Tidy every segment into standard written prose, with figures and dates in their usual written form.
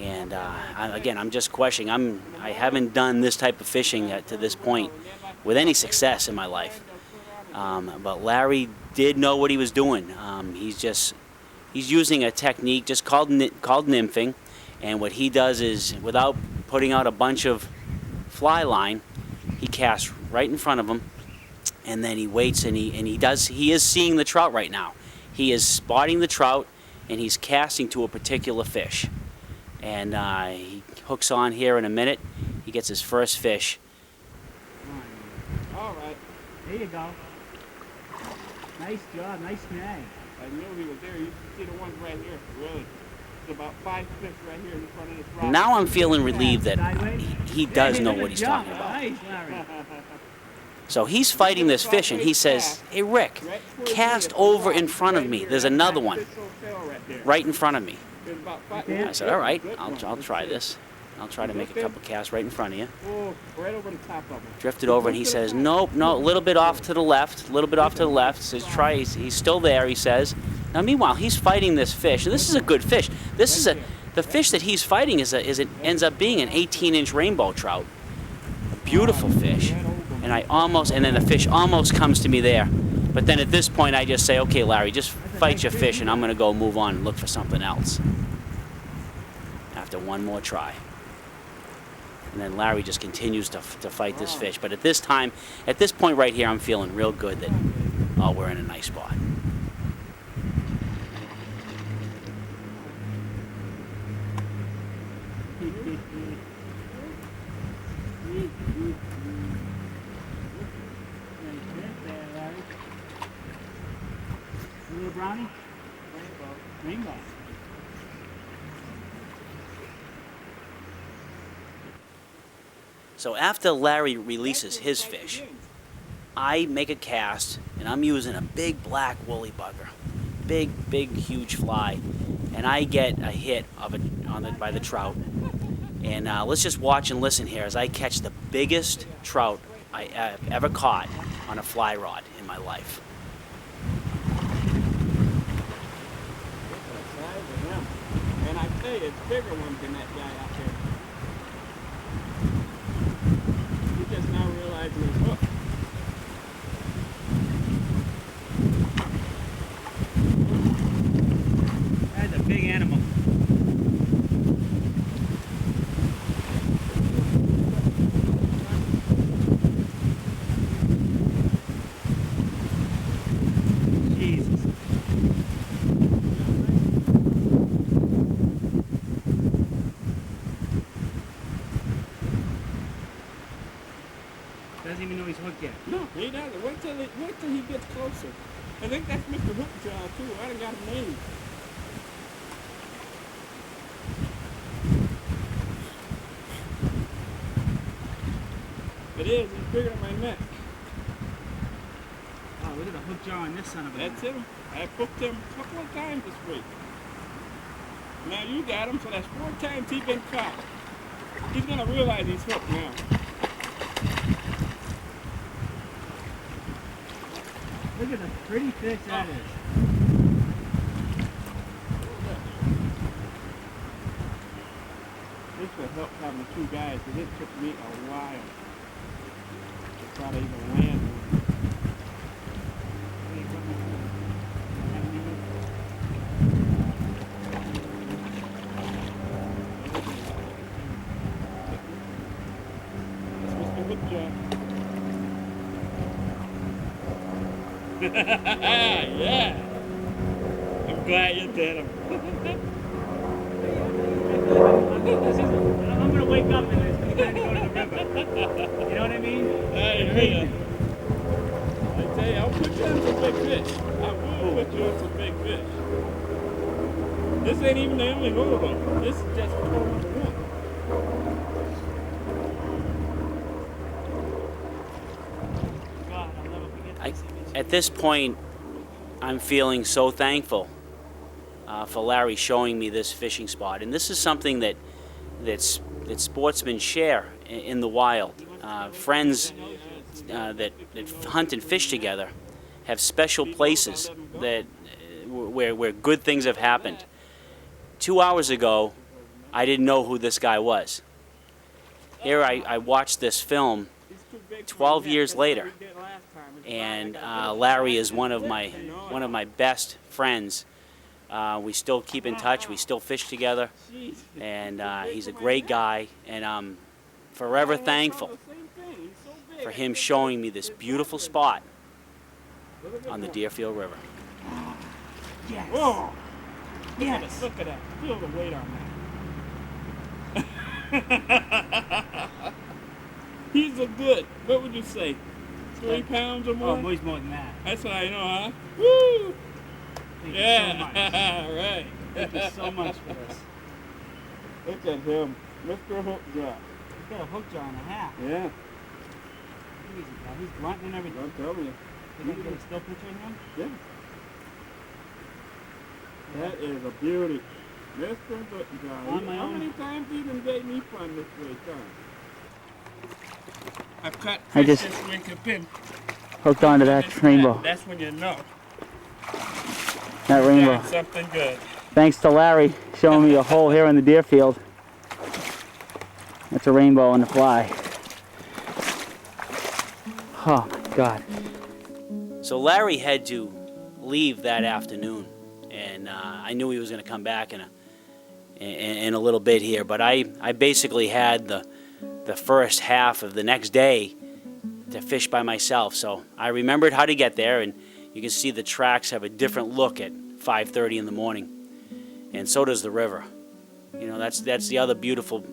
And again, I'm just questioning. I haven't done this type of fishing to this point with any success in my life. But Larry did know what he was doing. He's using a technique just called nymphing, and what he does is, without putting out a bunch of fly line, he casts right in front of him, and then he waits, and he is seeing the trout right now. He is spotting the trout, and he's casting to a particular fish. And he hooks on here in a minute. He gets his first fish. All right. There you go. Nice job. Nice snag. I knew he was there. You see the ones right here. Really. There's about 5 fish right here in front of this rock. Now I'm feeling relieved that he does know what he's talking about. Nice, Larry. So he's fighting this fish, and he says, "Hey, Rick, cast over in front of me. There's another one right in front of me." I said, "All right, I'll try this. I'll try to make a couple casts right in front of you." Right over the top of him. Drifted over, and he says, "Nope, no, a little bit off to the left, a little bit off to the left." Says, "Try." He's still there. He says. Now, meanwhile, he's fighting this fish, and this is a good fish. The fish that he's fighting ends up being an 18-inch rainbow trout. A beautiful fish, and then the fish almost comes to me there. But then at this point, I just say, "Okay, Larry, just fight your fish, and I'm going to go move on and look for something else." After one more try. And then Larry just continues to fight this fish. But at this point right here, I'm feeling real good that, we're in a nice spot. Little brownie? Rainbow. So after Larry releases his fish, I make a cast, and I'm using a big black woolly bugger. Big, huge fly. And I get a hit by the trout. And let's just watch and listen here as I catch the biggest trout I ever caught on a fly rod in my life. And I tell you, it's bigger ones than that guy out there. He just now realizing his hook. That's a big animal. Jesus. Doesn't even know he's hooked yet. No, he doesn't. Wait till he gets closer. I think that's Mr. Hookjaw too. I done got a name. It is. He's bigger than my neck. Oh, look at the hook jaw on this son of a That's him. I hooked him a couple of times this week. Now you got him, so that's 4 times he's been caught. He's gonna realize he's hooked now. Look at the pretty fish that is. This would help having 2 guys, because it took me a while to try to even land one. That's Mr. Hookjaw. Yeah. I'm glad you did him. I'm gonna wake up and it's time to go to the river. You know what I mean? I hear you. I tell you, I'll put you on some big fish. I will put you on some big fish. This ain't even the only one of them. This is just one. God, I'll never forget this image. At this point, I'm feeling so thankful for Larry showing me this fishing spot. And this is something that sportsmen share in the wild. Friends that hunt and fish together have special places where good things have happened. 2 hours ago, I didn't know who this guy was. Here I watched this film He's too big for 12 his years neck. later, That's what he did last time. His and body got Larry is one of my best friends. We still keep in touch. We still fish together, big. Jeez. and Too big he's a for my great neck. guy, and I'm forever I saw thankful the same thing. He's so big. for I him couldn't showing get me this his beautiful body. spot Look at on the this Deerfield River. Yes. one. Whoa. Yes. Look at that. Feel the weight on that. He's a good, what would you say, 3 pounds or more? Oh, he's more than that. That's what I know, huh? Woo! Thank Yeah, you so much. right. Thank you so much for this. Look at him, Mr. Hook Drop. He's got a hook jaw and a half. Yeah, Easy, pal. He's grunting and everything. I'm telling you. You gonna get a still picture of him? Yeah. That is a beauty. Mr. Hook Drop. On my How own. many times he done gave me fun this way, Tom? I've caught I fish just this week have been hooked onto that this rainbow. bad. That's when you know. That rainbow. Got something good. Thanks to Larry showing me a hole here in the Deerfield. That's a rainbow on the fly. Oh my God. So Larry had to leave that afternoon, and I knew he was going to come back in a little bit here. But I basically had the first half of the next day to fish by myself. So I remembered how to get there, and you can see the tracks have a different look at 5:30 in the morning, and so does the river. You know, that's the other beautiful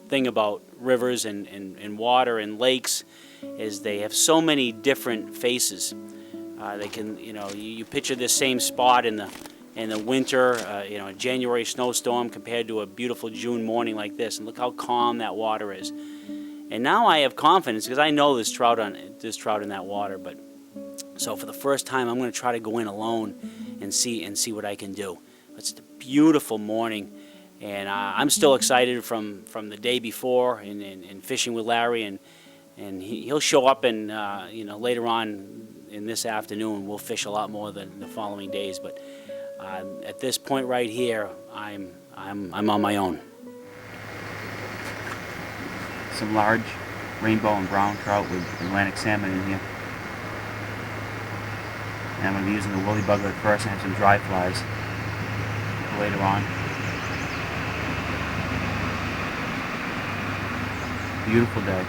thing about rivers and water and lakes, is they have so many different faces. They can, you know, you picture this same spot in the winter, you know, a January snowstorm compared to a beautiful June morning like this, and look how calm that water is. And now I have confidence because I know there's trout in that water. But so for the first time, I'm going to try to go in alone and see what I can do. It's a beautiful morning, and I'm still excited from the day before and fishing with Larry, and he'll show up, and you know, later on in this afternoon we'll fish a lot more than the following days. But at this point right here, I'm on my own. Some large rainbow and brown trout with Atlantic salmon in here. And I'm going to be using the woolly bugger at first and some dry flies later on. Beautiful day.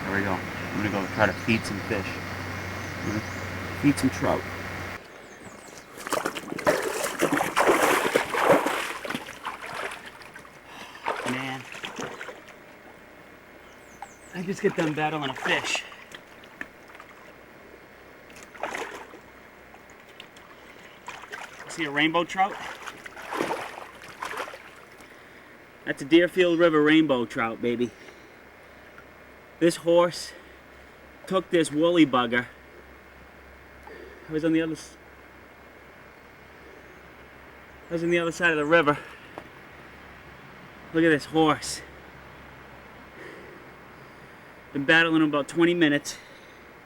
There we go. I'm going to go try to feed some fish. Feed some trout. Man, I just get done battling a fish. See a rainbow trout? That's a Deerfield River rainbow trout, baby. This horse took this woolly bugger. I was on the other side of the river. Look at this horse. Been battling him about 20 minutes.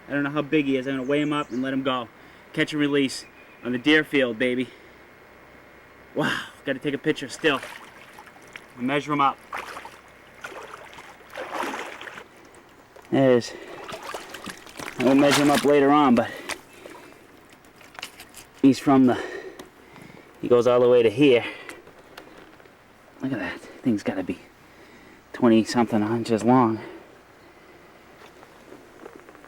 I don't know how big he is. I'm gonna weigh him up and let him go. Catch and release on the Deerfield, baby. Wow, gotta take a picture still. Measure him up. There's, I'm gonna measure him up later on, but he goes all the way to here. Look at that, thing's gotta be 20 something inches long.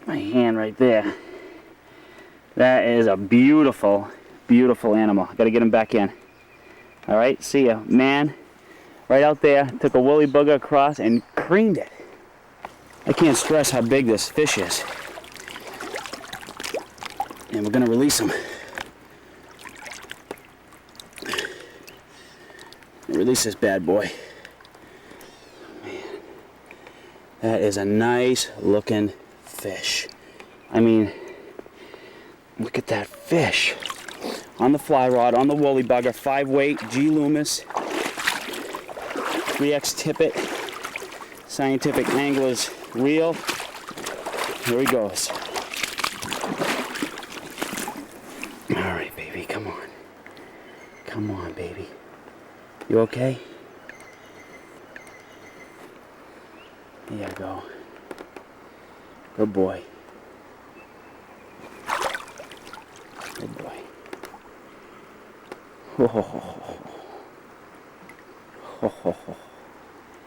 My hand right there. That is a beautiful, beautiful animal. Gotta get him back in. All right, see ya. Man, right out there, took a woolly bugger across and creamed it. I can't stress how big this fish is. And we're gonna release him. Release this bad boy. Man, that is a nice looking fish. I mean, look at that fish. On the fly rod, on the woolly bugger, 5-weight, G Loomis, 3X tippet, Scientific Angler's reel. Here he goes. All right, baby, come on. Come on, baby. You okay? There you go. Good boy. Good boy. Ho ho ho ho ho. Ho ho ho ho.